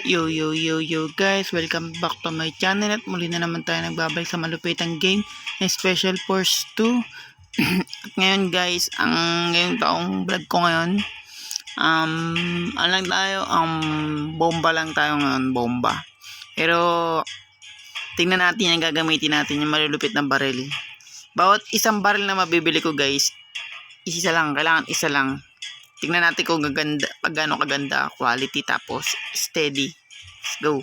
Yo guys, welcome back to my channel at muli na naman tayo nagbabalik sa malupitang game na Special Force 2. At ngayon guys, ang ngayong taong vlog ko ngayon, ano lang tayo, bomba lang tayo ngayon, bomba. Pero tingnan natin yung gagamitin natin, yung malulupit na baril. Bawat isang baril na mabibili ko guys, isa lang, kailangan isa lang. Tingnan natin kung gaganda, pagano kaganda, quality, tapos steady. Let's go.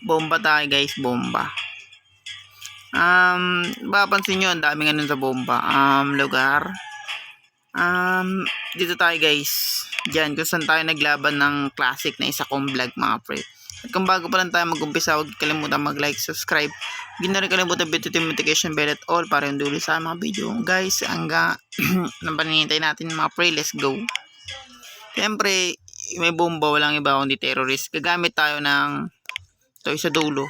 Bomba tayo guys, bomba. Mapapansin nyo, ang daming ganun sa bomba. Lugar. Dito tayo guys. Diyan, kung saan tayo naglaban ng classic na isa kong vlog mga pre. At kung bago pa lang tayo mag-umpisa, huwag kalimutan mag-like, subscribe. Hindi na rin kalimutan bit yung notification bell at all para yung dulo sa mga video. Guys, hanggang nang paninintay natin mga pre, let's go. Siyempre, may bomba, walang iba kundi terrorist. Gagamit tayo ng ito sa dulo.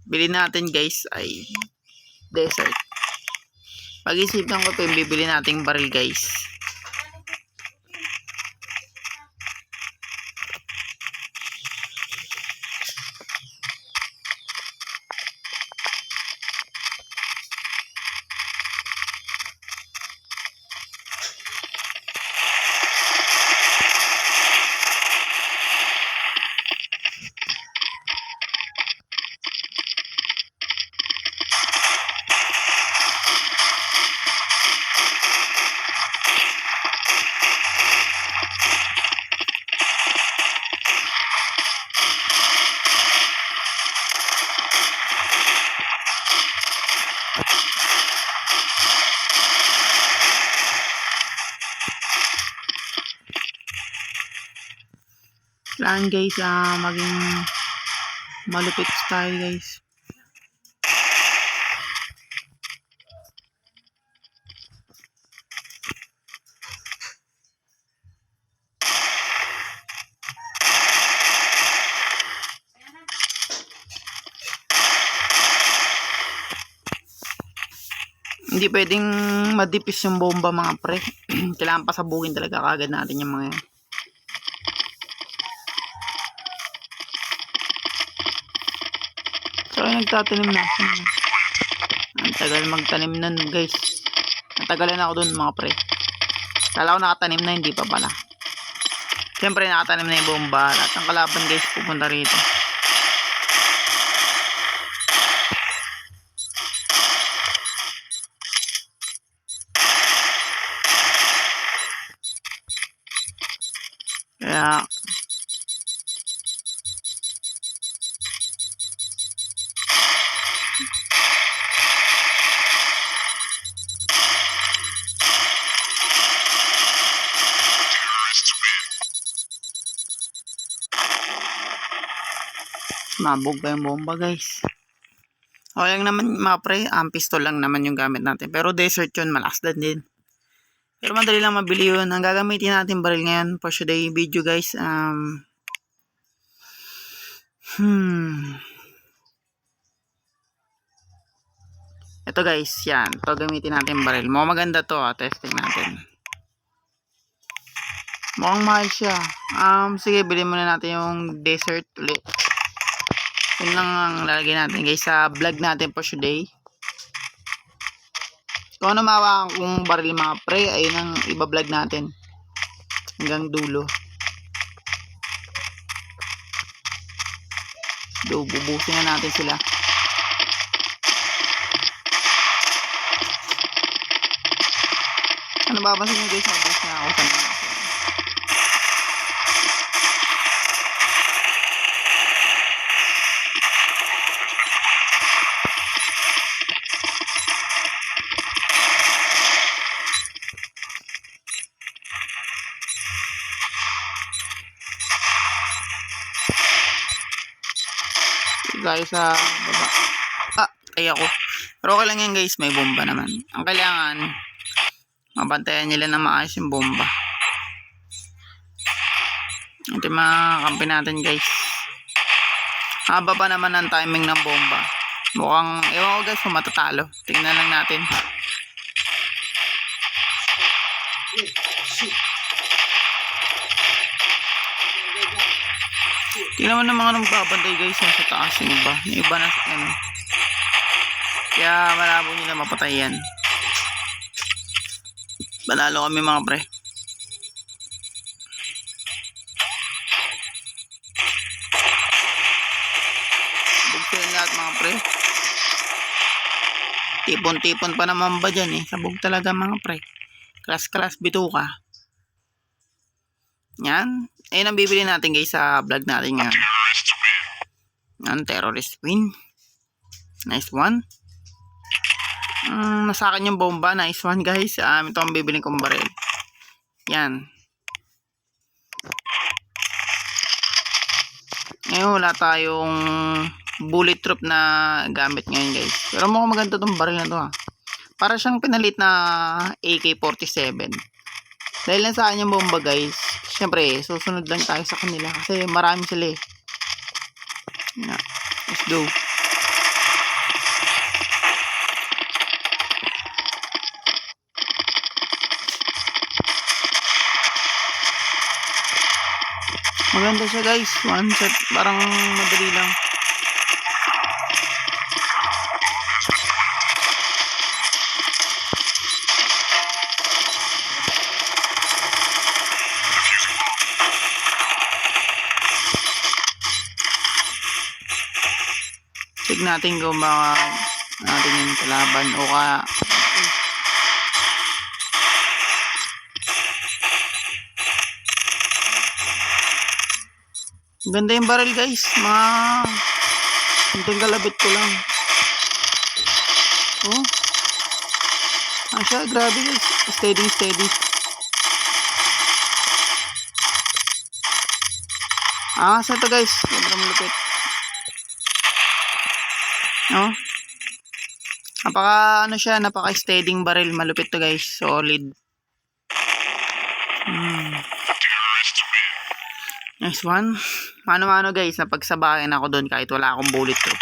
Bilhin natin guys ay desert. Pag-isipan ko ito yung bibili nating baril guys. Kailangan guys, maging malupit tayo guys. Hindi pwedeng madipis yung bomba mga pre. Kailangan pasabugin talaga kagad natin yung mga yan. So nagtatanim na. Ang tagal magtanim nun guys. Natagalan ako dun mga pre. Kala ko nakatanim na, hindi pa pala. Siyempre nakatanim na yung bomba. Lahat ng kalaban guys pupunta rito. Kaya mabog pa yung bomba guys. O lang naman mga pre, pistol lang naman yung gamit natin. Pero desert yun, malakas din. Pero madali lang mabili yun. Ang gagamitin natin baril ngayon for today video guys. Ito guys, yan. Ito gamitin natin baril. Mukhang maganda to, testing natin. Mukhang mahal siya. Sige, bilhin muna natin yung desert ulit. Yun lang ang lalagay natin guys sa vlog natin for today. Kung ano mawakan kong baril mga pre, ayun ang iba-vlog natin. Hanggang dulo. So, bubusin na natin sila. Ano babansin nyo guys, mabus na ako sa mga. Guys sa baba. Ay ako. Pero okay lang yan guys, may bomba naman. Ang kailangan, mabantayan nila na maayos yung bomba. Ito yung mga kampi natin guys. Haba pa naman ang timing ng bomba. Mukhang, ewan ko guys kung matatalo. Tingnan lang natin. Tingnan mo ng mga nang babantay guys sa taas yung iba. Yung iba na ano. Kaya malabo nila mapatay yan. Balalo kami mga pre. Bugsin lahat mga pre. Tipon-tipon pa naman ba dyan eh. Sabog talaga mga pre. Kras-kras bituka. Yan. Ayun ang bibili natin guys sa vlog natin ngayon. Yan, terrorist win. Nice one. Nasa akin yung bomba. Nice one guys. Ito ang bibili kong baril. Yan. Ngayon wala tayong bulletproof na gamit ngayon guys. Pero mukhang maganda tong baril na to ha. Para siyang pinalit na AK-47. Dahil lang sa akin yung bomba guys. Siyempre susunod lang tayo sa kanila. Kasi marami sila eh. Let's go. Maganda siya guys. One shot. Parang madali lang. Check natin kung baka natin yung kalaban o ka. Ganda yung baril guys. Hintang kalabit ko lang. Oh. Siya, grabe guys. Steady. Sa ito guys. Sobrang malupit. No? Napaka steadying baril. Malupit to guys. Solid. Nice one. Mano-mano guys, napagsabayan ako doon kahit wala akong bulletproof.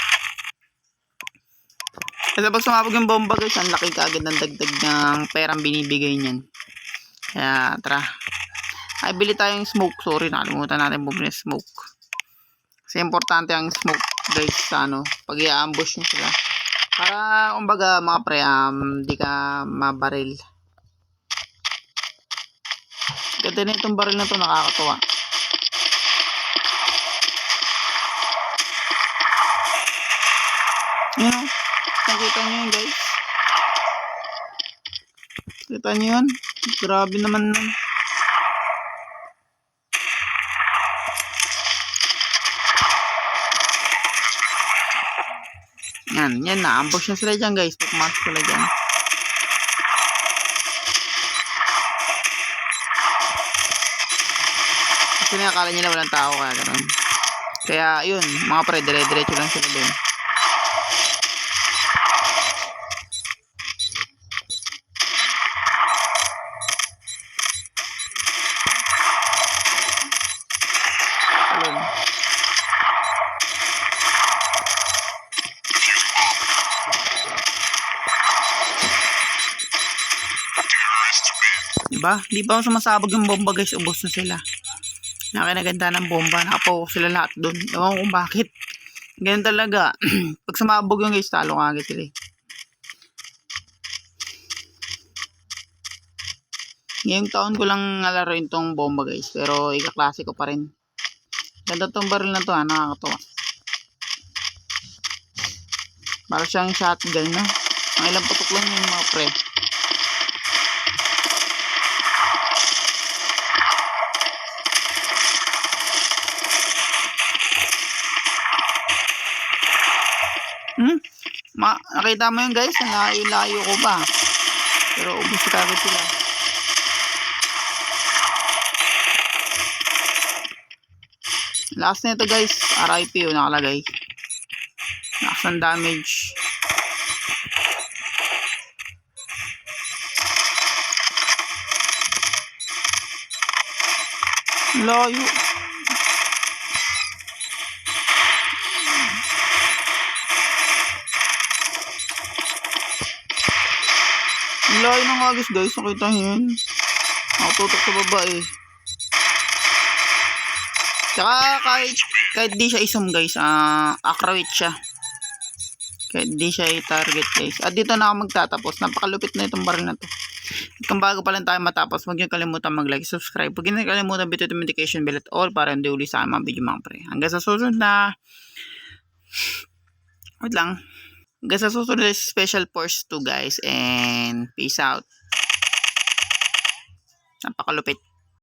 Kasi pag sumabog yung bomba guys, ang laki kaagad ng dagdag ng perang binibigay niyan. Kaya tara. Ay, bili tayong smoke. Sorry, nakalimutan natin bumili smoke. Kasi importante ang smoke guys sa pag i-ambush nyo sila. Para kumbaga mga pre, di ka mabaril. Ganda na itong baril na to, nakakatuwa. Yun, nakita nyo yun guys. Kita nyo yun. Grabe naman nun. Yan, na-ambush na sila dyan guys. Pagmas sila dyan. Kasi nakakala nila walang tao kaya gano'n. Kaya yun, mga pre, dire-diretso lang sila dun. Diba? Di pa sumasabog yung bomba guys. Ubos na sila. Nakinaganda ng bomba. Nakapokus sila lahat dun. Ewan ko kung bakit. Ganyan talaga. Pag sumabog yung guys, talo ka agad sila eh. Ngayong taon ko lang nalaroin tong bomba guys. Pero ika-klase ko pa rin. Ganda tong baril na to ha. Nakakatawa. Para siyang shotgun no. Ang ilang putok lang yung mga pre. Nakita mo yun guys, ang layo-layo ko pa. Pero ubos kagad sila. Last na ito guys, RIP yun nakalagay. Lakas ng damage. Layo. Layo ng agis guys, nakita nyo yun. Nakatutok sa baba eh. Tsaka kahit di siya isum guys, accurate siya. Kahit di siya i-target guys. At dito na ako magtatapos. Napakalupit na itong baril na to. At kung bago pa lang tayo matapos, huwag niyo kalimutan mag-like, subscribe. Huwag niyo kalimutan bit notification bell at all para hindi uli sa mga video mga pre. Hanggang sa susunod na. Wait lang. Hanggang sa susunod na special force 2 guys. And peace out. Napakalupit.